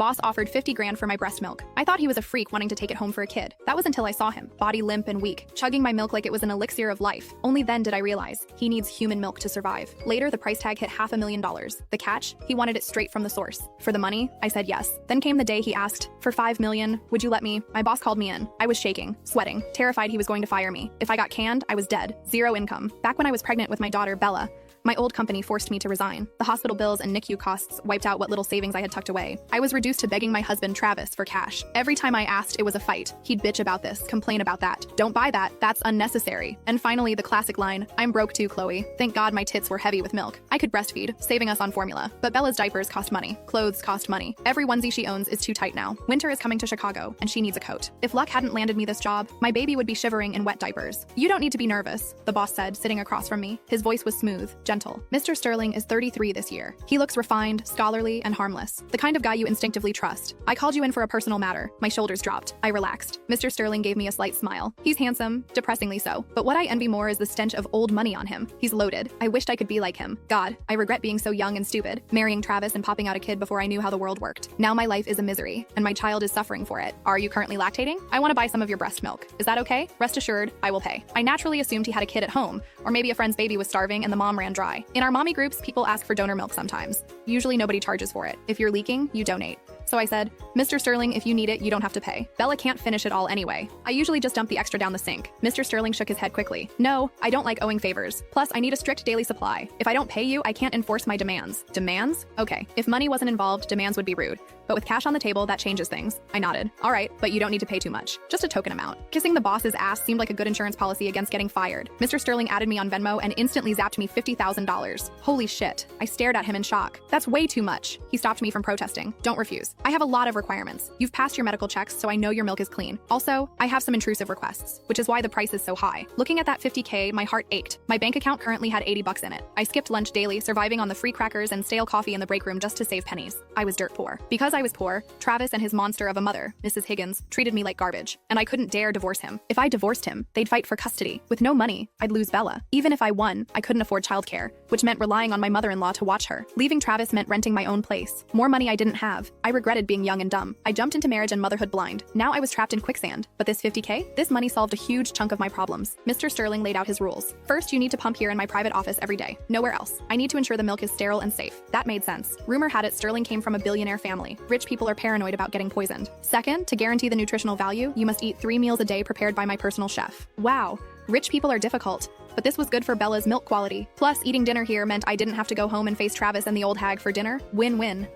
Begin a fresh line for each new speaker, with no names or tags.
Boss offered 50 grand for my breast milk. I thought he was a freak wanting to take it home for a kid. That was until I saw him, body limp and weak, chugging my milk like it was an elixir of life. Only then did I realize he needs human milk to survive. Later, the price tag hit $500,000. The catch? He wanted it straight from the source. For the money, I said yes. Then came the day he asked, for $5 million, would you let me? My boss called me in. I was shaking, sweating, terrified he was going to fire me. If I got canned, I was dead. Zero income. Back when I was pregnant with my daughter, Bella, my old company forced me to resign. The hospital bills and NICU costs wiped out what little savings I had tucked away. I was reduced to begging my husband, Travis, for cash. Every time I asked, it was a fight. He'd bitch about this, complain about that. Don't buy that, that's unnecessary. And finally, the classic line, I'm broke too, Chloe. Thank God my tits were heavy with milk. I could breastfeed, saving us on formula. But Bella's diapers cost money. Clothes cost money. Every onesie she owns is too tight now. Winter is coming to Chicago, and she needs a coat. If luck hadn't landed me this job, my baby would be shivering in wet diapers. You don't need to be nervous, the boss said, sitting across from me. His voice was smooth, gentle. Mr. Sterling is 33 this year. He looks refined, scholarly, and harmless. The kind of guy you instinctively trust. I called you in for a personal matter. My shoulders dropped. I relaxed. Mr. Sterling gave me a slight smile. He's handsome, depressingly so. But what I envy more is the stench of old money on him. He's loaded. I wished I could be like him. God, I regret being so young and stupid, marrying Travis and popping out a kid before I knew how the world worked. Now my life is a misery, and my child is suffering for it. Are you currently lactating? I want to buy some of your breast milk. Is that okay? Rest assured, I will pay. I naturally assumed he had a kid at home, or maybe a friend's baby was starving and the mom ran dry. In our mommy groups, people ask for donor milk sometimes. Usually nobody charges for it. If you're leaking, you donate. So I said, Mr. Sterling, if you need it, you don't have to pay. Bella can't finish it all anyway. I usually just dump the extra down the sink. Mr. Sterling shook his head quickly. No, I don't like owing favors. Plus, I need a strict daily supply. If I don't pay you, I can't enforce my demands. Demands? Okay. If money wasn't involved, demands would be rude. But with cash on the table, that changes things. I nodded. All right, but you don't need to pay too much. Just a token amount. Kissing the boss's ass seemed like a good insurance policy against getting fired. Mr. Sterling added me on Venmo and instantly zapped me $50,000. Holy shit. I stared at him in shock. That's way too much. He stopped me from protesting. Don't refuse. I have a lot of requirements. You've passed your medical checks, so I know your milk is clean. Also, I have some intrusive requests, which is why the price is so high. Looking at that $50K, my heart ached. My bank account currently had $80 in it. I skipped lunch daily, surviving on the free crackers and stale coffee in the break room just to save pennies. I was dirt poor. Because I was poor, Travis and his monster of a mother, Mrs. Higgins, treated me like garbage, and I couldn't dare divorce him. If I divorced him, they'd fight for custody. With no money, I'd lose Bella. Even if I won, I couldn't afford childcare, which meant relying on my mother-in-law to watch her. Leaving Travis meant renting my own place. More money I didn't have. I regretted being young and dumb. I jumped into marriage and motherhood blind. Now I was trapped in quicksand. But this $50K? This money solved a huge chunk of my problems. Mr. Sterling laid out his rules. First, you need to pump here in my private office every day. Nowhere else. I need to ensure the milk is sterile and safe. That made sense. Rumor had it Sterling came from a billionaire family. Rich people are paranoid about getting poisoned. Second, to guarantee the nutritional value, you must eat 3 meals a day prepared by my personal chef. Wow. Rich people are difficult. But this was good for Bella's milk quality. Plus, eating dinner here meant I didn't have to go home and face Travis and the old hag for dinner. Win-win.